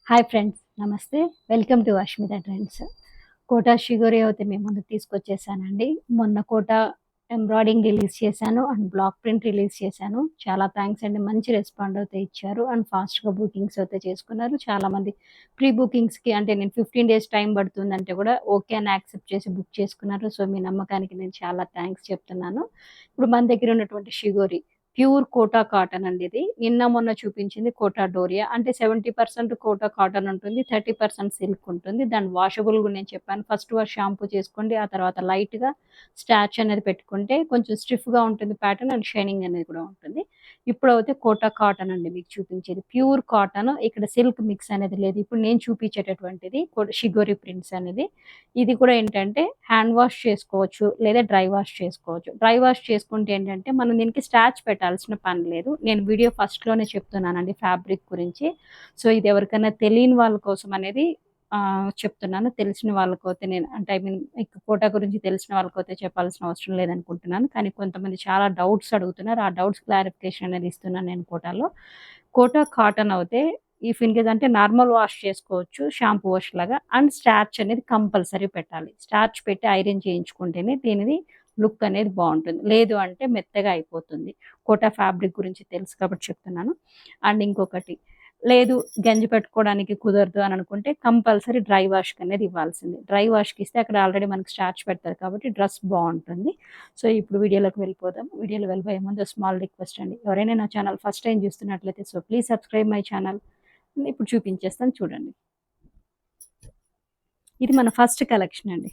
Hi friends, నమస్తే. Welcome to Ashmita Trends. Kota shibori అయితే మీ ముందుకు తీసుకొచ్చేసానండి. మొన్న కోటా ఎంబ్రాయిడింగ్ రిలీజ్ చేశాను అండ్ బ్లాక్ ప్రింట్ రిలీజ్ చేశాను. చాలా థ్యాంక్స్ అండి. మంచి రెస్పాండ్ అయితే ఇచ్చారు అండ్ ఫాస్ట్‌గా బుకింగ్స్ అయితే చేసుకున్నారు. చాలామంది ప్రీ బుకింగ్స్‌కి అంటే నేను 15 డేస్ టైం పడుతుందంటే కూడా ఓకే అని యాక్సెప్ట్ చేసి బుక్ చేసుకున్నారు. సో, మీ నమ్మకానికి నేను చాలా థ్యాంక్స్ చెప్తున్నాను. ఇప్పుడు మన దగ్గర ఉన్నటువంటి షిగోరి ప్యూర్ కోటా కాటన్ అండి ఇది. నిన్న మొన్న చూపించింది కోటా డోరియా. అంటే 70% కోటా కాటన్ ఉంటుంది. 30% సిల్క్ ఉంటుంది. దాని వాషబుల్ గూడా నేను చెప్పాను. ఫస్ట్ వాష్ షాంపూ చేసుకోండి. ఆ తర్వాత లైట్‌గా స్టార్చ్ అనేది పెట్టుకుంటే కొంచెం స్టిఫ్‌గా ఉంటుంది ప్యాటర్న్ అండ్ షైనింగ్ అనేది కూడా ఉంటుంది. ఇప్పుడైతే కోటా కాటన్ అండి మీకు చూపించేది. Pure cotton. ఇక్కడ సిల్క్ మిక్స్ అనేది లేదు. ఇప్పుడు నేను చూపించేటటువంటిది షిగోరి ప్రింట్స్ అనేది. ఇది కూడా ఏంటంటే హ్యాండ్ వాష్ చేసుకోవచ్చు లేదా డ్రై వాష్ చేసుకోవచ్చు. డ్రై వాష్ చేసుకుంటే ఏంటంటే మనం దీనికి స్టార్చ్ పెట్టాల్సిన పని లేదు. నేను వీడియో ఫస్ట్‌లోనే చెప్తున్నానండి ఫ్యాబ్రిక్ గురించి. సో, ఇది ఎవరికైనా తెలియని వాళ్ళ కోసం అనేది చెప్తున్నాను. తెలిసిన వాళ్ళకైతే నేను అంటే ఐ మీన్ కోటా గురించి తెలిసిన వాళ్ళకైతే చెప్పాల్సిన అవసరం లేదనుకుంటున్నాను. కానీ కొంతమంది చాలా డౌట్స్ అడుగుతున్నారు. ఆ డౌట్స్ క్లారిఫికేషన్ అనేది ఇస్తున్నాను నేను కోటాలో. కోటా కాటన్ అయితే ఇఫ్ ఇన్ కేస్ అంటే నార్మల్ వాష్ చేసుకోవచ్చు. షాంపూ వాష్ లాగా అండ్ స్టార్చ్ అనేది కంపల్సరీ పెట్టాలి. స్టార్చ్ పెట్టి ఐరన్ చేయించుకుంటేనే దీనిది లుక్ అనేది బావుంటుంది. లేదు అంటే మెత్తగా అయిపోతుంది. కోటా ఫ్యాబ్రిక్ గురించి తెలుసు కాబట్టి చెప్తున్నాను. అండ్ ఇంకొకటి లేదు గంజి పెట్టుకోవడానికి కుదరదు అని అనుకుంటే కంపల్సరీ డ్రై వాష్‌కి అనేది ఇవ్వాల్సిందే. డ్రై వాష్‌కి ఇస్తే అక్కడ ఆల్రెడీ మనకి స్టార్చ్ పెడతారు కాబట్టి డ్రెస్ బావుంటుంది. సో, ఇప్పుడు వీడియోలోకి వెళ్ళిపోదాం. వీడియోలో వెళ్ళిపోయే ముందు స్మాల్ రిక్వెస్ట్ అండి. ఎవరైనా నా ఛానల్ ఫస్ట్ టైమ్ చూస్తున్నట్లయితే so, please subscribe my channel. ఇప్పుడు చూపించేస్తాను చూడండి. ఇది మన ఫస్ట్ కలెక్షన్ అండి.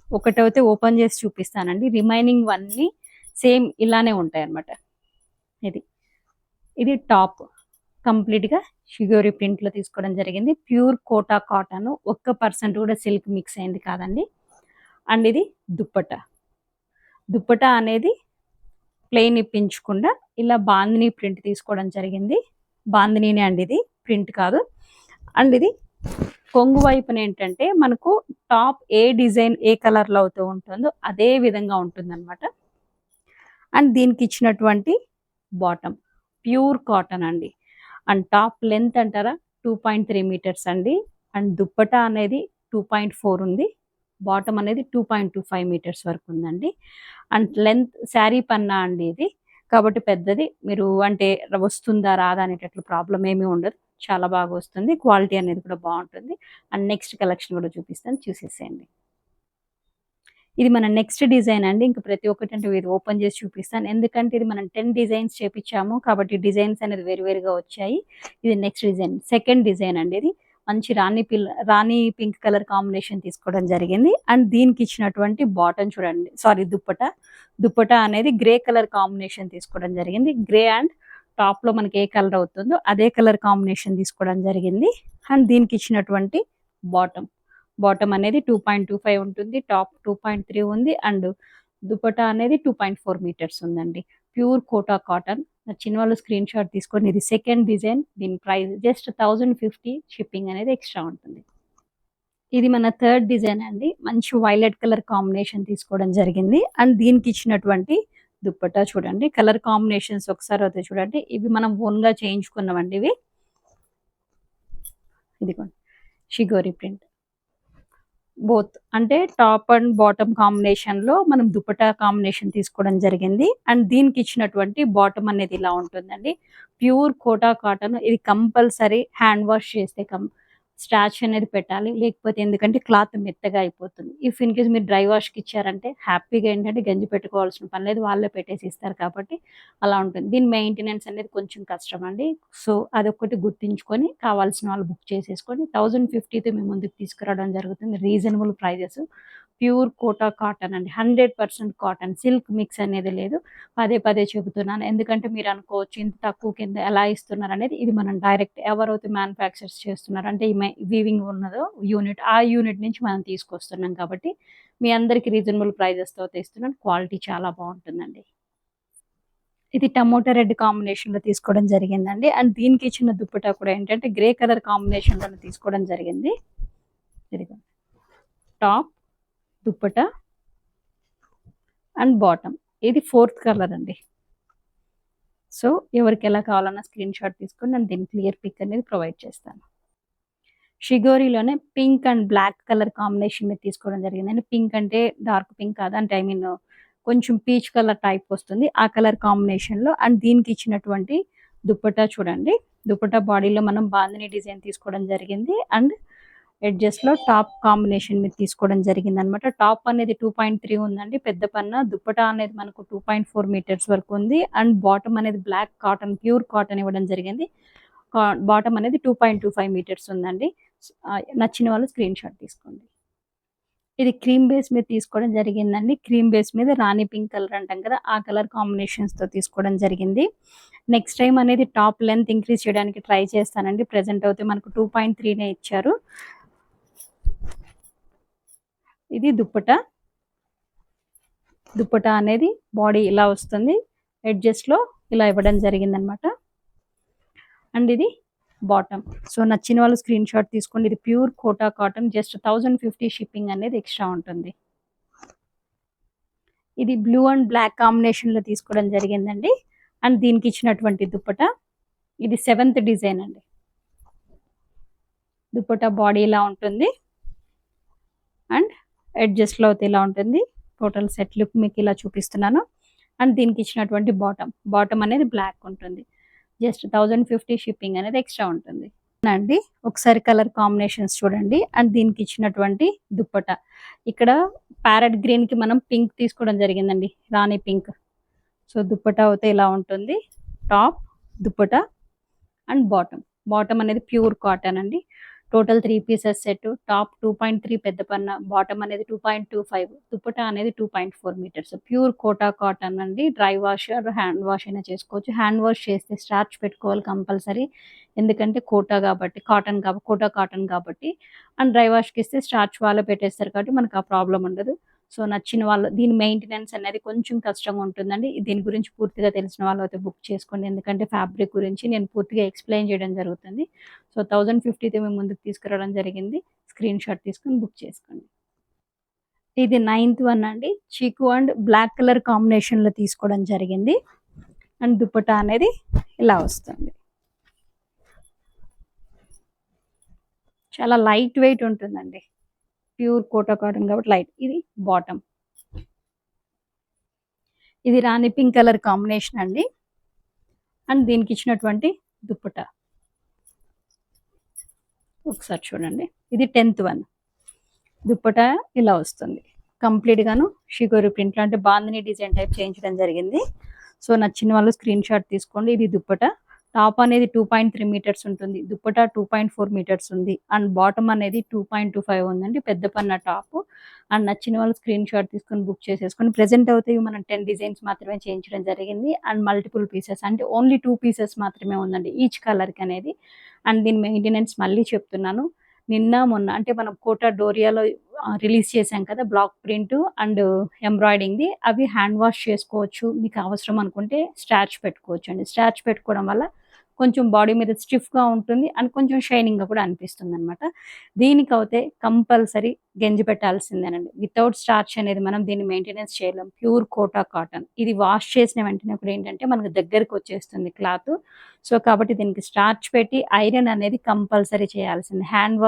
ఒకటైతే ఓపెన్ చేసి చూపిస్తానండి. రిమైనింగ్ వన్నీ సేమ్ ఇలానే ఉంటాయన్నమాట. ఇది. ఇది టాప్. కంప్లీట్‌గా షిగోరి ప్రింట్‌లో తీసుకోవడం జరిగింది. Pure Kota cotton. ఒక్క పర్సెంట్ కూడా సిల్క్ మిక్స్ అయింది కాదండి. అండ్ ఇది దుప్పట్టా. దుప్పట్టా అనేది ప్లెయిన్ ఇప్పించకుండా ఇలా బాందిని ప్రింట్ తీసుకోవడం జరిగింది. బాందినీనే అండి ఇది. ప్రింట్ కాదు. అండ్ ఇది కొంగు వైపున ఏంటంటే మనకు టాప్ ఏ డిజైన్ ఏ కలర్‌లో అయితే ఉంటుందో అదే విధంగా ఉంటుందన్నమాట. అండ్ దీనికి ఇచ్చినటువంటి బాటమ్ ప్యూర్ కాటన్ అండి. అండ్ టాప్ లెంత్ అంటారా 2.3 మీటర్స్ అండి. అండ్ దుప్పటా అనేది 2.4 ఉంది. బాటమ్ అనేది 2.25 మీటర్స్ వరకు ఉందండి. అండ్ లెంత్ శారీ పన్నా అండి ఇది. కాబట్టి పెద్దది. మీరు అంటే వస్తుందా రాదా అనేటట్లు ప్రాబ్లమ్ ఏమీ ఉండదు. చాలా బాగా వస్తుంది. క్వాలిటీ అనేది కూడా బావుంటుంది. అండ్ నెక్స్ట్ కలెక్షన్ కూడా చూపిస్తాను చూసేసేయండి. ఇది మన నెక్స్ట్ డిజైన్ అండి. ఇంక ప్రతి ఒక్కటి అంటే ఇది ఓపెన్ చేసి చూపిస్తాను. ఎందుకంటే ఇది మనం 10 డిజైన్స్ చేపిచ్చాము. కాబట్టి డిజైన్స్ అనేది వేరువేరుగా వచ్చాయి. ఇది నెక్స్ట్ డిజైన్. సెకండ్ డిజైన్ అండి ఇది. మంచి రాణి పింక్ కలర్ కాంబినేషన్ తీసుకోవడం జరిగింది. అండ్ దీనికి ఇచ్చినటువంటి బాటమ్ చూడండి. సారీ దుప్పటా. దుప్పటా అనేది గ్రే కలర్ కాంబినేషన్ తీసుకోవడం జరిగింది. గ్రే అండ్ టాప్‌లో మనకి ఏ కలర్ అవుతుందో అదే కలర్ కాంబినేషన్ తీసుకోవడం జరిగింది. అండ్ దీనికి ఇచ్చినటువంటి బాటమ్. బాటమ్ అనేది 2.25 ఉంటుంది. టాప్ 2.3 ఉంది. అండ్ దుపట్టా అనేది 2.4 మీటర్స్ ఉందండి. Pure Kota cotton. నచ్చిన వాళ్ళు స్క్రీన్ షాట్ తీసుకోండి. ఇది సెకండ్ డిజైన్. దీని ప్రైస్ జస్ట్ 1050 షిప్పింగ్ అనేది ఎక్స్ట్రా ఉంటుంది. ఇది మన థర్డ్ డిజైన్ అండి. మంచి వైలెట్ కలర్ కాంబినేషన్ తీసుకోవడం జరిగింది. అండ్ దీనికి ఇచ్చినటువంటి దుప్పట్టా చూడండి. కలర్ కాంబినేషన్స్ ఒకసారి అయితే చూడండి. ఇవి మనం ఓన్‌గా చేయించుకున్నవండి ఇవి. ఇదిగోండి. షిగోరి ప్రింట్. బోత్ అంటే టాప్ అండ్ బాటమ్ కాంబినేషన్‌లో మనం దుపట్టా కాంబినేషన్ తీసుకోవడం జరిగింది. అండ్ దీనికి ఇచ్చినటువంటి బాటమ్ అనేది ఇలా ఉంటుందండి. Pure Kota cotton. ఇది కంపల్సరీ హ్యాండ్ వాష్ చేస్తే స్టార్చ్ అనేది పెట్టాలి. లేకపోతే ఎందుకంటే క్లాత్ మెత్తగా అయిపోతుంది. ఇఫ్ ఇన్ కేస్ మీరు డ్రై వాష్‌కి ఇచ్చారంటే హ్యాపీగా ఏంటంటే గంజి పెట్టుకోవాల్సిన పని లేదు. వాళ్ళే పెట్టేసి ఇస్తారు కాబట్టి అలా ఉంటుంది. దీని మెయింటెనెన్స్ అనేది కొంచెం కష్టం అండి. సో, అదొక్కటి గుర్తుంచుకొని కావాల్సిన వాళ్ళు బుక్ చేసేసుకొని 1050తో మీ ముందుకు తీసుకురావడం జరుగుతుంది. Reasonable prices. Pure Kota cotton అండి. 100% కాటన్. సిల్క్ మిక్స్ అనేది లేదు. పదే పదే చెబుతున్నాను. ఎందుకంటే మీరు అనుకోవచ్చు ఇంత తక్కువ కింద ఎలా ఇస్తున్నారనేది. ఇది మనం డైరెక్ట్ ఎవరైతే మ్యానుఫ్యాక్చర్స్ చేస్తున్నారో అంటే ఈ వీవింగ్ ఉన్నదో యూనిట్ ఆ యూనిట్ నుంచి మనం తీసుకొస్తున్నాం కాబట్టి మీ అందరికి రీజనబుల్ ప్రైజెస్‌తో అయితే ఇస్తున్నాను. క్వాలిటీ చాలా బావుంటుందండి. ఇది టమోటా రెడ్ కాంబినేషన్‌లో తీసుకోవడం జరిగిందండి. అండ్ దీనికి ఇచ్చిన దుప్పట్టా కూడా ఏంటంటే గ్రే కలర్ కాంబినేషన్‌లోనే తీసుకోవడం జరిగింది. ఇదిగో టాప్, దుప్పట్టా అండ్ బాటమ్. ఇది ఫోర్త్ కలర్ అండి. సో ఎవరికి ఎలా కావాలన్నా స్క్రీన్ షాట్ తీసుకొని నేను దీని క్లియర్ పిక్ అనేది ప్రొవైడ్ చేస్తాను. షిగోరిలోనే pink and black colour combination మీద తీసుకోవడం జరిగిందండి. పింక్ అంటే డార్క్ పింక్ కాదు, అంటే ఐ మీన్ కొంచెం పీచ్ కలర్ టైప్ వస్తుంది ఆ కలర్ కాంబినేషన్లో. అండ్ దీనికి ఇచ్చినటువంటి దుప్పటా చూడండి, దుప్పటా బాడీలో మనం బాందిని డిజైన్ తీసుకోవడం జరిగింది. అండ్ ఎడ్జెస్లో టాప్ కాంబినేషన్ మీద తీసుకోవడం జరిగింది అనమాట. టాప్ అనేది 2.3 ఉందండి పెద్ద పన్న. దుప్పటా అనేది మనకు 2.4 మీటర్స్ వరకు ఉంది. అండ్ బాటమ్ అనేది బ్లాక్ కాటన్, ప్యూర్ కాటన్ ఇవ్వడం జరిగింది. బాటమ్ అనేది 2.25 మీటర్స్ ఉందండి. నచ్చిన వాళ్ళు స్క్రీన్ షాట్ తీసుకోండి. ఇది క్రీమ్ బేస్ మీద తీసుకోవడం జరిగిందండి. క్రీమ్ బేస్ మీద రాణి పింక్ కలర్ అంటాం కదా, ఆ కలర్ కాంబినేషన్స్తో తీసుకోవడం జరిగింది. నెక్స్ట్ టైం అనేది టాప్ లెంత్ ఇంక్రీజ్ చేయడానికి ట్రై చేస్తానండి. ప్రెజెంట్ అయితే మనకు 2.3నే ఇచ్చారు. ఇది దుప్పటా. దుప్పటా అనేది బాడీ ఇలా వస్తుంది, ఎడ్జెస్లో ఇలా ఇవ్వడం జరిగిందనమాట. అండ్ ఇది బాటమ్. సో నచ్చిన వాళ్ళు స్క్రీన్ షాట్ తీసుకోండి. ఇది pure Kota cotton, just 1050 shipping అనేది ఎక్స్ట్రా ఉంటుంది. ఇది బ్లూ అండ్ బ్లాక్ కాంబినేషన్లో తీసుకోవడం జరిగిందండి. అండ్ దీనికి ఇచ్చినటువంటి దుప్పటా ఇది 7th డిజైన్ అండి. దుప్పటా బాడీ ఇలా ఉంటుంది అండ్ ఎడ్జస్ట్లో అయితే ఇలా ఉంటుంది. టోటల్ సెట్ లుక్ మీకు ఇలా చూపిస్తున్నాను. అండ్ దీనికి ఇచ్చినటువంటి బాటమ్ అనేది బ్లాక్ ఉంటుంది. జస్ట్ 1050 షిప్పింగ్ అనేది ఎక్స్ట్రా ఉంటుంది అండి. ఒకసారి కలర్ కాంబినేషన్స్ చూడండి. అండ్ దీనికి ఇచ్చినటువంటి దుప్పటా ఇక్కడ ప్యారెట్ గ్రీన్ కి మనం పింక్ తీసుకోవడం జరిగిందండి, రాణి పింక్. సో దుప్పటా అయితే ఇలా ఉంటుంది, టాప్, దుప్పటా అండ్ బాటమ్ అనేది ప్యూర్ కాటన్ అండి. Total 3 pieces set. టాప్ 2.3 పెద్ద పన్న, బాటమ్ అనేది 2.25, దుప్పటా అనేది 2.4 మీటర్స్. ప్యూర్ కోటా కాటన్ అండి. డ్రై వాష్ హ్యాండ్ వాష్ అయినా చేసుకోవచ్చు. హ్యాండ్ వాష్ చేస్తే స్టార్చ్ పెట్టుకోవాలి కంపల్సరీ, ఎందుకంటే కోటా కాబట్టి, కోటా కాటన్ కాబట్టి. అండ్ డ్రై వాష్కి ఇస్తే స్టార్చ్ వాళ్ళే పెట్టేస్తారు కాబట్టి మనకు ఆ ప్రాబ్లం ఉండదు. సో నచ్చిన వాళ్ళు, దీని మెయింటెనెన్స్ అనేది కొంచెం కష్టంగా ఉంటుందండి. దీని గురించి పూర్తిగా తెలిసిన వాళ్ళు అయితే బుక్ చేసుకోండి, ఎందుకంటే ఫ్యాబ్రిక్ గురించి నేను పూర్తిగా ఎక్స్ప్లెయిన్ చేయడం జరుగుతుంది. సో 1050తో మేము ముందుకు తీసుకురావడం జరిగింది. స్క్రీన్ షాట్ తీసుకొని బుక్ చేసుకోండి. ఇది 9th వన్ అండి. చీకు అండ్ బ్లాక్ కలర్ కాంబినేషన్లో తీసుకోవడం జరిగింది. అండ్ దుప్పటా అనేది ఇలా వస్తుంది. చాలా లైట్ వెయిట్ ఉంటుందండి, ప్యూర్ కోటా కాటన్ కాబట్టి లైట్. ఇది బాటమ్. ఇది రాణి పింక్ కలర్ కాంబినేషన్ అండి. అండ్ దీనికి ఇచ్చినటువంటి దుప్పటా ఒకసారి చూడండి. ఇది 10th వన్. దుప్పటా ఇలా వస్తుంది కంప్లీట్ గాను షిగోరి ప్రింట్, అంటే బాందిని డిజైన్ టైప్ చేయించడం జరిగింది. సో నచ్చిన వాళ్ళు స్క్రీన్ షాట్ తీసుకోండి. ఇది దుప్పటా. టాప్ అనేది 2.3 మీటర్స్ ఉంటుంది, దుప్పటా 2.4 మీటర్స్ ఉంది. అండ్ బాటమ్ అనేది 2.25 ఉందండి, పెద్ద పన్న టాప్. అండ్ నచ్చిన వాళ్ళు స్క్రీన్ షాట్ తీసుకొని బుక్ చేసేసుకొని. ప్రెజెంట్ అవుతాయి మనం 10 డిజైన్స్ మాత్రమే చేయించడం జరిగింది. అండ్ మల్టిపుల్ పీసెస్ అంటే ఓన్లీ 2 పీసెస్ మాత్రమే ఉందండి ఈచ్ కలర్కి అనేది. అండ్ దీని మెయింటెనెన్స్ మళ్ళీ చెప్తున్నాను, నిన్న మొన్న అంటే మనం కోటా డోరియాలో రిలీజ్ చేశాం కదా బ్లాక్ ప్రింట్ అండ్ ఎంబ్రాయిడింగ్ది, అవి హ్యాండ్ వాష్ చేసుకోవచ్చు. మీకు అవసరం అనుకుంటే స్టార్చ్ పెట్టుకోవచ్చు అండి. స్టార్చ్ పెట్టుకోవడం వల్ల కొంచెం బాడీ మీద స్టిఫ్గా ఉంటుంది అండ్ కొంచెం షైనింగ్గా కూడా అనిపిస్తుంది అనమాట. దీనికైతే కంపల్సరీ గంజి పెట్టాల్సిందేనండి. వితౌట్ స్టార్చ్ అనేది మనం దీన్ని మెయింటెనెన్స్ చేయలేం. Pure Kota cotton. ఇది వాష్ చేసిన వెంటనే కూడా ఏంటంటే మనకు దగ్గరకు వచ్చేస్తుంది క్లాత్. సో కాబట్టి దీనికి స్టార్చ్ పెట్టి ఐరన్ అనేది కంపల్సరీ చేయాల్సింది. హ్యాండ్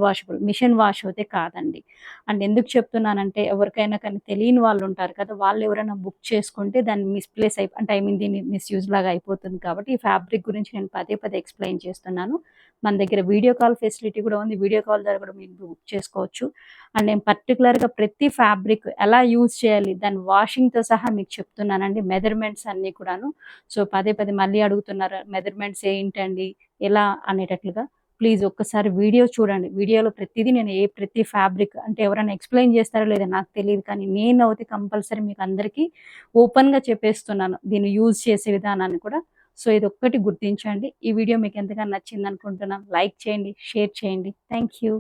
వాషబుల్, మిషన్ వాష్ అయితే కాదండి. అండ్ ఎందుకు చెప్తున్నానంటే ఎవరికైనా కానీ తెలియని వాళ్ళు ఉంటారు కదా, వాళ్ళు ఎవరైనా బుక్ చేసుకుంటే దాన్ని మిస్ప్లేస్ అంటే ఐ మీన్ దీన్ని మిస్యూజ్ లాగా అయిపోతుంది. కాబట్టి ఈ ఫ్యాబ్రిక్ గురించి నేను పదే ఎక్స్ప్లెయిన్ చేస్తున్నాను. మన దగ్గర వీడియో కాల్ ఫెసిలిటీ కూడా ఉంది, వీడియో కాల్ ద్వారా కూడా మీరు బుక్ చేసుకోవచ్చు. అండ్ నేను పర్టికులర్గా ప్రతి ఫ్యాబ్రిక్ ఎలా యూజ్ చేయాలి దాని వాషింగ్తో సహా మీకు చెప్తున్నానండి, మెజర్మెంట్స్ అన్నీ కూడాను. సో పదే మళ్ళీ అడుగుతున్నారు మెజర్మెంట్స్ ఏంటండి ఎలా అనేటట్లుగా. ప్లీజ్ ఒక్కసారి వీడియో చూడండి. వీడియోలో ప్రతిదీ నేను ప్రతి ఫ్యాబ్రిక్ అంటే ఎవరైనా ఎక్స్ప్లెయిన్ చేస్తారో లేదో నాకు తెలియదు, కానీ నేను అయితే కంపల్సరీ మీకు అందరికీ ఓపెన్గా చెప్పేస్తున్నాను దీన్ని యూజ్ చేసే విధానాన్ని కూడా. సో ఇది ఒక్కటి గుర్తించండి. ఈ వీడియో మీకు ఎంతగానో నచ్చింది అనుకుంటున్నాను. లైక్ చేయండి, షేర్ చేయండి. Thank you.